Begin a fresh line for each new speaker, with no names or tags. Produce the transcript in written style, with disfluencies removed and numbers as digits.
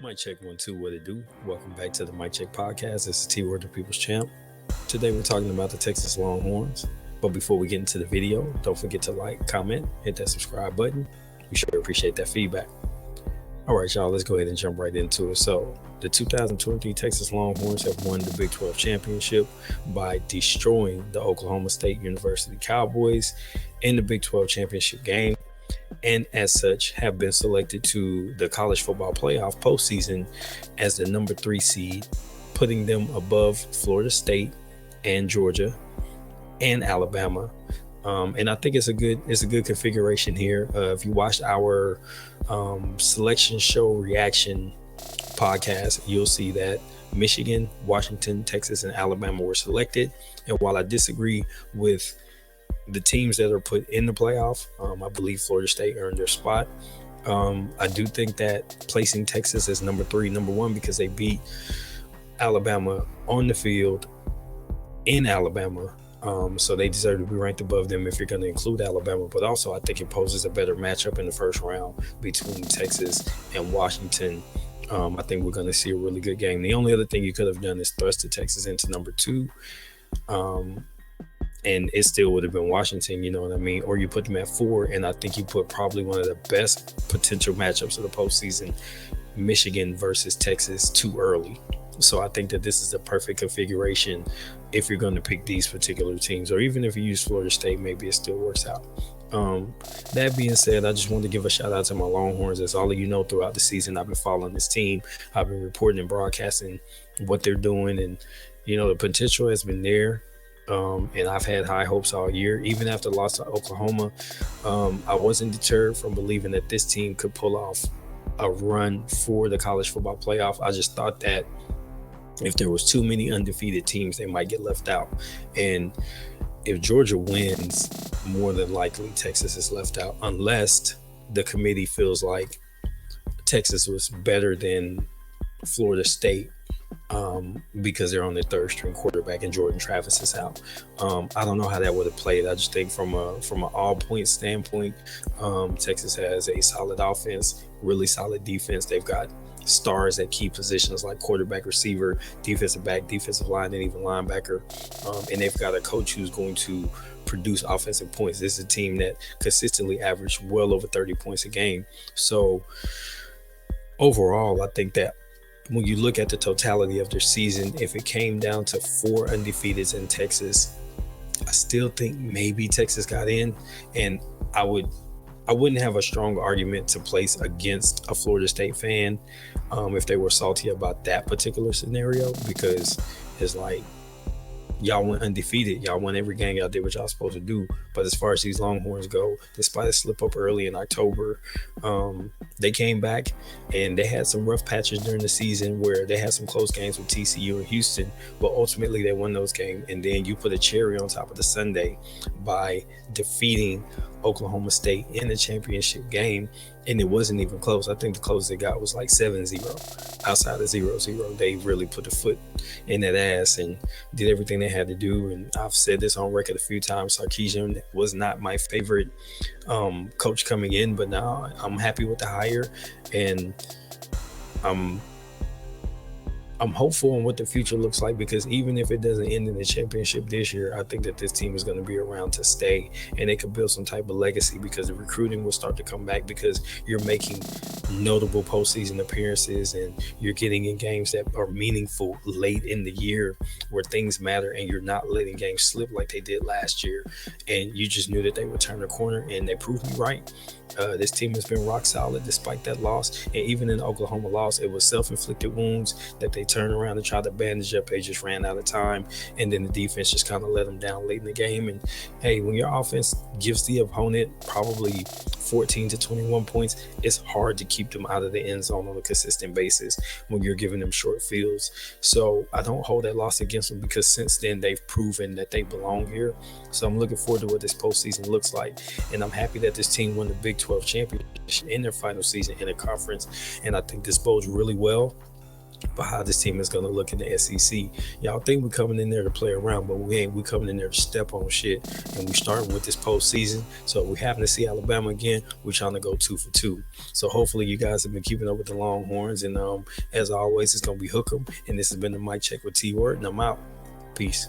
Mic check 1 2, what it do? Welcome back to the Mic Check podcast. This is T Word, the People's Champ. Today we're talking about the Texas Longhorns. But before we get into the video, don't forget to like, comment, hit that subscribe button. We sure appreciate that feedback. All right, y'all, let's go ahead and jump right into it. So, the 2023 Texas Longhorns have won the Big 12 championship by destroying the Oklahoma State University Cowboys in the Big 12 championship game, and as such have been selected to the college football playoff postseason as the number 3 seed, putting them above Florida State and Georgia and Alabama. And I think it's a good configuration here. If you watched our selection show reaction podcast, you'll see that Michigan, Washington, Texas, and Alabama were selected. And while I disagree with the teams that are put in the playoff, I believe Florida State earned their spot. I do think that placing Texas as number 1, because they beat Alabama on the field in Alabama. So they deserve to be ranked above them if you're going to include Alabama. But also, I think it poses a better matchup in the first round between Texas and Washington. I think we're going to see a really good game. The only other thing you could have done is thrusted Texas into number 2. And it still would have been Washington, you know what I mean? Or you put them at 4, and I think you put probably one of the best potential matchups of the postseason, Michigan versus Texas, too early. So I think that this is the perfect configuration if you're going to pick these particular teams, or even if you use Florida State, maybe it still works out. That being said, I just wanted to give a shout out to my Longhorns. As all of you know, throughout the season, I've been following this team. I've been reporting and broadcasting what they're doing, and, you know, the potential has been there. And I've had high hopes all year. Even after the loss to Oklahoma, I wasn't deterred from believing that this team could pull off a run for the college football playoff. I just thought that if there was too many undefeated teams, they might get left out. And if Georgia wins, more than likely Texas is left out, unless the committee feels like Texas was better than Florida State, because they're on their third string quarterback and Jordan Travis is out. I don't know how that would have played. I just think from an all point standpoint, Texas has a solid offense, really solid defense. They've got stars at key positions like quarterback, receiver, defensive back, defensive line, and even linebacker. And they've got a coach who's going to produce offensive points. This is a team that consistently averaged well over 30 points a game. So overall, I think that when you look at the totality of their season, if it came down to 4 undefeateds in Texas, I still think maybe Texas got in, and I wouldn't have a strong argument to place against a Florida State fan if they were salty about that particular scenario, because it's like, y'all went undefeated. Y'all won every game. Y'all did what y'all supposed to do. But as far as these Longhorns go, despite a slip up early in October, they came back and they had some rough patches during the season where they had some close games with TCU and Houston, but ultimately they won those games. And then you put a cherry on top of the sundae by defeating Oklahoma State in the championship game, and it wasn't even close. I think the closest they got was like 7-0. Outside of 0-0, they really put a foot in that ass and did everything they had to do. And I've said this on record a few times, Sarkisian was not my favorite coach coming in, but now I'm happy with the hire, and I'm hopeful on what the future looks like, because even if it doesn't end in the championship this year, I think that this team is going to be around to stay, and they could build some type of legacy, because the recruiting will start to come back, because you're making notable postseason appearances and you're getting in games that are meaningful late in the year where things matter, and you're not letting games slip like they did last year. And you just knew that they would turn the corner, and they proved me right. This team has been rock solid despite that loss, and even in the Oklahoma loss, it was self-inflicted wounds that they turned around and tried to bandage up. They just ran out of time, and then the defense just kind of let them down late in the game. And hey, when your offense gives the opponent probably 14 to 21 points, it's hard to keep them out of the end zone on a consistent basis when you're giving them short fields. So I don't hold that loss against them, because since then they've proven that they belong here. So I'm looking forward to what this postseason looks like, and I'm happy that this team won the Big 12 championship in their final season in a conference, and I think this bodes really well but how this team is going to look in the SEC. Y'all think we're coming in there to play around, but we ain't. We coming in there to step on shit, and we starting with this postseason. So we happen to see Alabama again. We're trying to go 2 for 2. So hopefully you guys have been keeping up with the Longhorns, and as always, it's gonna be Hook'em. And this has been the Mic Check with T Word, and I'm out. Peace.